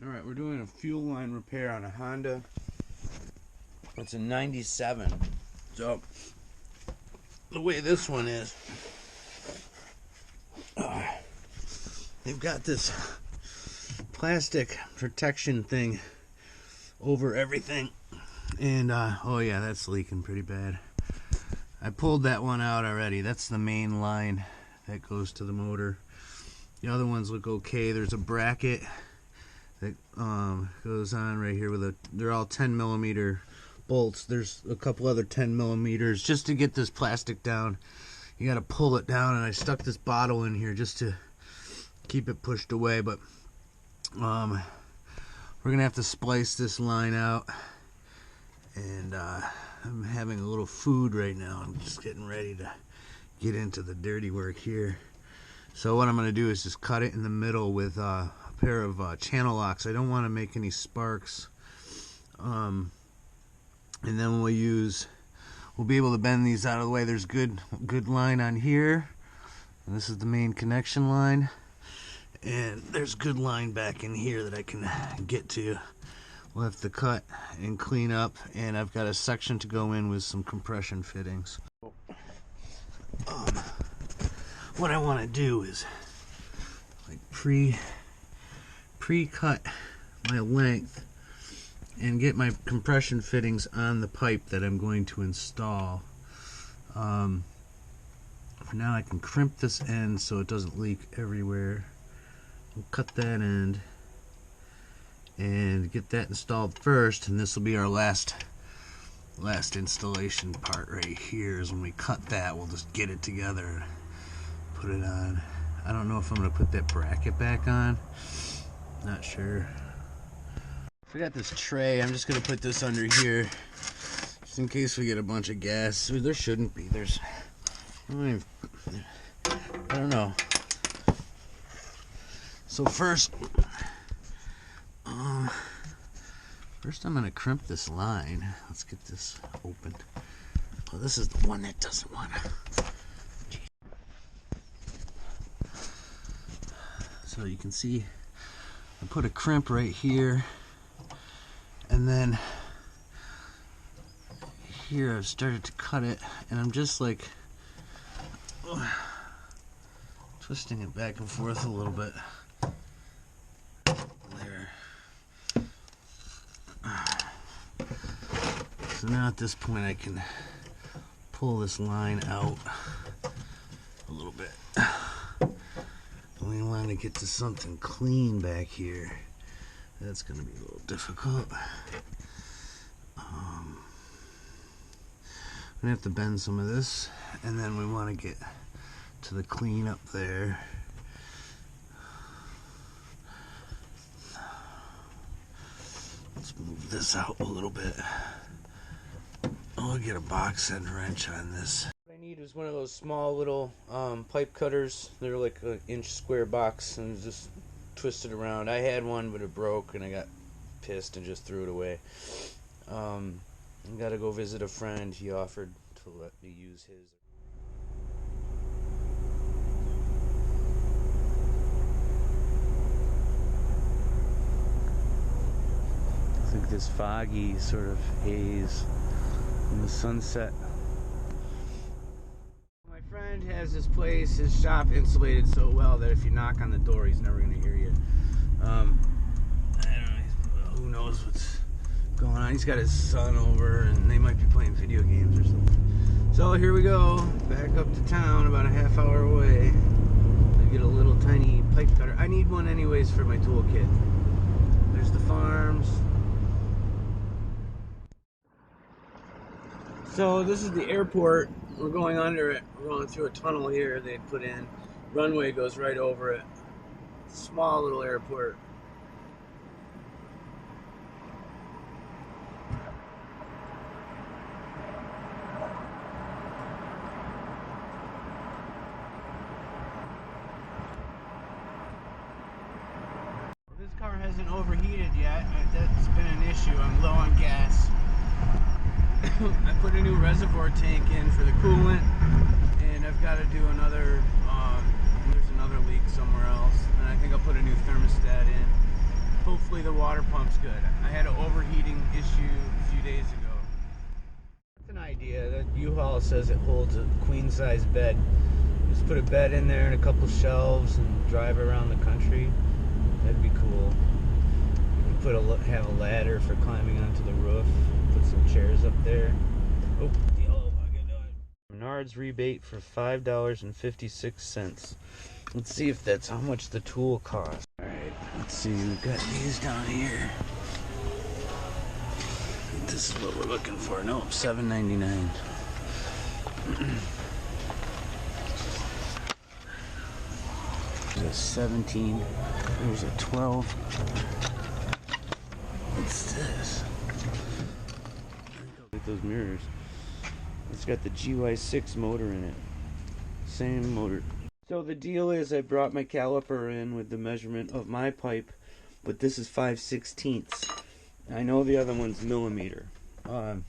Alright, we're doing a fuel line repair on a Honda. It's a 97. So, the way this one is, they've got this plastic protection thing over everything. And, oh yeah, that's leaking pretty bad. I pulled that one out already. That's the main line that goes to the motor. The other ones look okay. There's a bracket that goes on right here with they're all 10 millimeter bolts. There's a couple other 10 millimeters. Just to get this plastic down, you gotta pull it down, and I stuck this bottle in here just to keep it pushed away. But we're gonna have to splice this line out, and I'm having a little food right now. I'm just getting ready to get into the dirty work here. So what I'm gonna do is just cut it in the middle with a pair of channel locks. I don't want to make any sparks. And then we'll be able to bend these out of the way. There's good line on here, and this is the main connection line, and there's good line back in here that I can get to. We'll have to cut and clean up, and I've got a section to go in with some compression fittings. What I want to do is like pre-cut my length and get my compression fittings on the pipe that I'm going to install. For now I can crimp this end so it doesn't leak everywhere. We'll cut that end and get that installed first, and this will be our last installation part right here. Is when we cut that, we'll just get it together and put it on. I don't know if I'm going to put that bracket back on. Not sure. I forgot this tray. I'm just going to put this under here just in case we get a bunch of gas. There shouldn't be. I don't know. So first I'm going to crimp this line. Let's get this open. Oh, this is the one that doesn't want to. So you can see I put a crimp right here, and then here I've started to cut it, and I'm just like twisting it back and forth a little bit. There. So now at this point I can pull this line out a little bit. We want to get to something clean back here. That's going to be a little difficult. I'm going to have to bend some of this, and then we want to get to the clean up there. Let's move this out a little bit. I'll get a box end wrench on this. What I need is one of those small little pipe cutters. They're like an inch square box, and just twist it around. I had one, but it broke, and I got pissed and just threw it away. I gotta go visit a friend. He offered to let me use his. It's like this foggy sort of haze in the sunset. My friend has this place, his shop insulated so well that if you knock on the door, he's never going to hear you. I don't know, who knows what's going on. He's got his son over, and they might be playing video games or something. So here we go, back up to town, about a half hour away. I get a little tiny pipe cutter. I need one anyways for my toolkit. There's the farms. So this is the airport. We're going under it. We're going through a tunnel here they put in. Runway goes right over it. Small little airport. This car hasn't overheated yet. That's been an issue. I'm low on gas. I put a new reservoir tank in for the coolant, and I've got to do another, there's another leak somewhere else, and I think I'll put a new thermostat in. Hopefully the water water pump's good. I had an overheating issue a few days ago. That's an idea. That U-Haul says it holds a queen-size bed. Just put a bed in there and a couple shelves and drive around the country. That'd be cool. You could have a ladder for climbing onto the roof. Put some chairs up there. Oh, the yellow bucket dog. Menards rebate for $5.56. Let's see if that's how much the tool costs. Alright, let's see. We've got these down here. This is what we're looking for. No, $7.99. There's a 17. There's a 12. What's this? Look at those mirrors. It's got the GY6 motor in it. Same motor. So the deal is I brought my caliper in with the measurement of my pipe, but this is 5/16. I know the other one's millimeter. So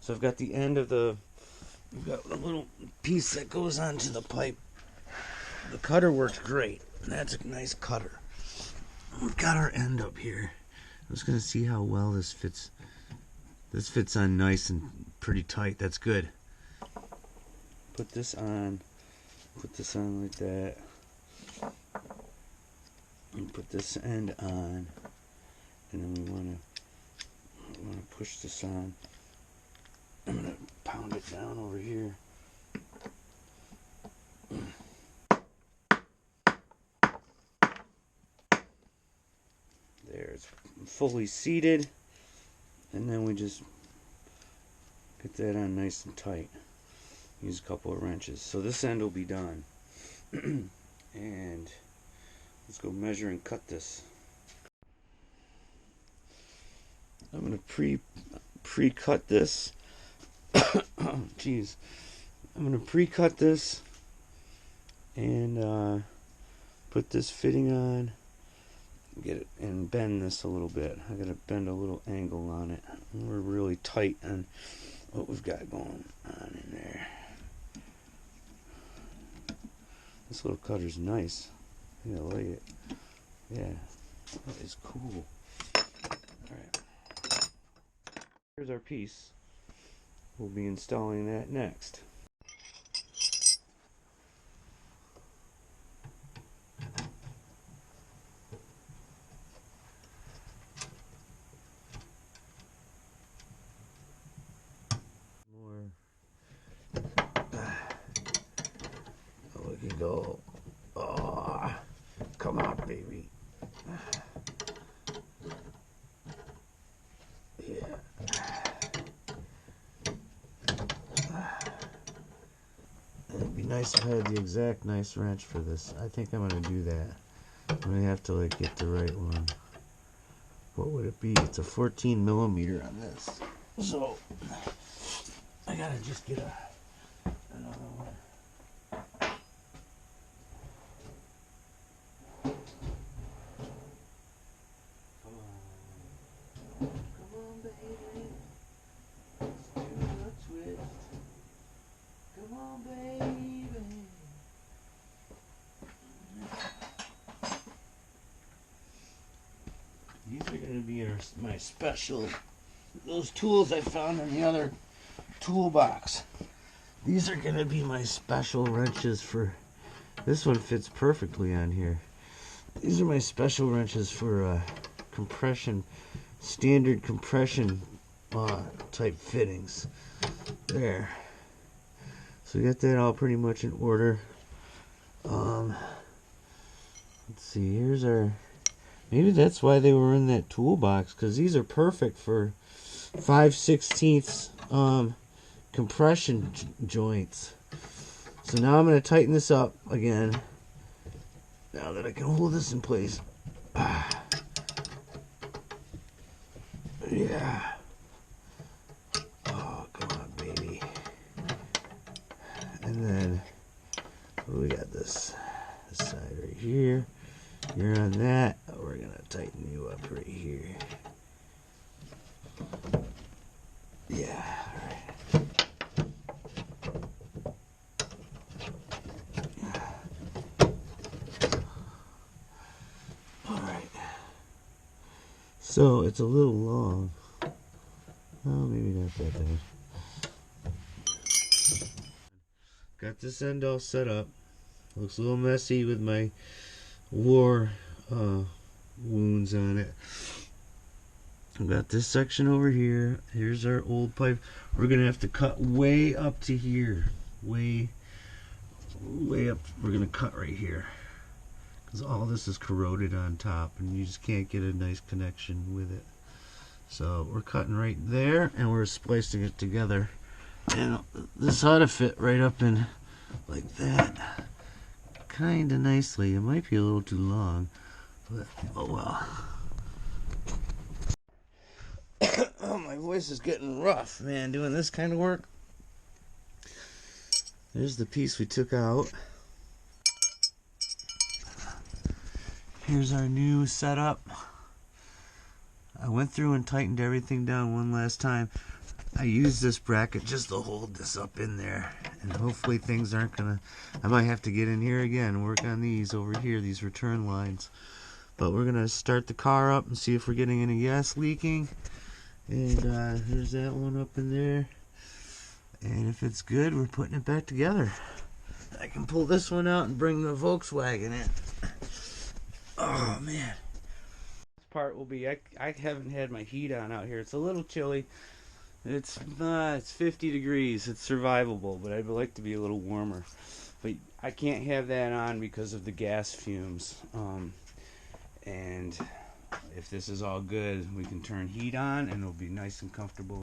I've got the end of we've got a little piece that goes onto the pipe. The cutter works great. That's a nice cutter. We've got our end up here. I'm just gonna see how well this fits. This fits on nice and pretty tight. That's good. Put this on. Put this on like that. And put this end on. And then we wanna push this on. I'm gonna pound it down over here. There, it's fully seated, and then we just get that on nice and tight. Use a couple of wrenches. So this end will be done. And let's go measure and cut this. I'm gonna pre-cut this. Jeez. I'm gonna pre-cut this and put this fitting on. Get it and bend this a little bit. I gotta bend a little angle on it. We're really tight on what we've got going on in there. This little cutter's nice. I like it. Yeah, that is cool. Alright. Here's our piece. We'll be installing that next. We can go. Oh, come on, baby. Yeah. It'd be nice if I had the exact nice wrench for this. I think I'm gonna do that. I'm gonna have to like get the right one. What would it be? It's a 14 millimeter on this. So I gotta just get another one. These are going to be my special, those tools I found in the other toolbox. These are going to be my special wrenches for, this one fits perfectly on here. These are my special wrenches for compression, standard compression type fittings. There. So we got that all pretty much in order. Let's see, here's our, maybe that's why they were in that toolbox, because these are perfect for 5/16 compression joints. So now I'm going to tighten this up again, now that I can hold this in place. Yeah. Oh, come on, baby. And then we got this side right here. You're on that. We're going to tighten you up right here. Yeah, alright. Alright. So it's a little long. Oh, maybe not that bad. Got this end all set up. Looks a little messy with my war wounds on it. I've got this section over here. Here's our old pipe. We're gonna have to cut way up to here. Way up. We're gonna cut right here because all this is corroded on top and you just can't get a nice connection with it. So we're cutting right there and we're splicing it together, and this ought to fit right up in like that kind of nicely. It might be a little too long, but oh well. Oh, my voice is getting rough, man, doing this kind of work. There's the piece we took out. Here's our new setup. I went through and tightened everything down one last time. I used this bracket just to hold this up in there, and hopefully things aren't gonna, I might have to get in here again and work on these over here, these return lines. But we're gonna start the car up and see if we're getting any gas leaking. And there's that one up in there. And if it's good, we're putting it back together. I can pull this one out and bring the Volkswagen in. Oh man. This part will be, I haven't had my heat on out here. It's a little chilly. It's 50 degrees. It's survivable, but I'd like to be a little warmer. But I can't have that on because of the gas fumes. And if this is all good, we can turn heat on and it'll be nice and comfortable.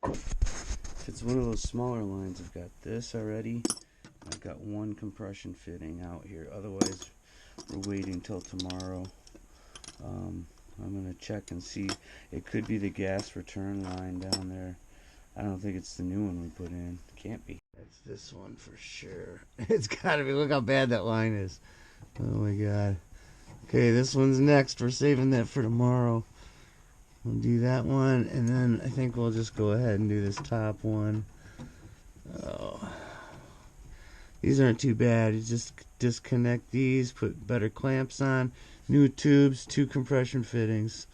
If it's one of those smaller lines, I've got this already. I've got one compression fitting out here. Otherwise, we're waiting till tomorrow. I'm going to check and see. It could be the gas return line down there. I don't think it's the new one we put in. Can't be. That's this one for sure. It's got to be. Look how bad that line is. Oh my god. Okay, this one's next. We're saving that for tomorrow. We'll do that one, and then I think we'll just go ahead and do this top one. Oh. These aren't too bad. You just disconnect these, put better clamps on, new tubes, 2 compression fittings.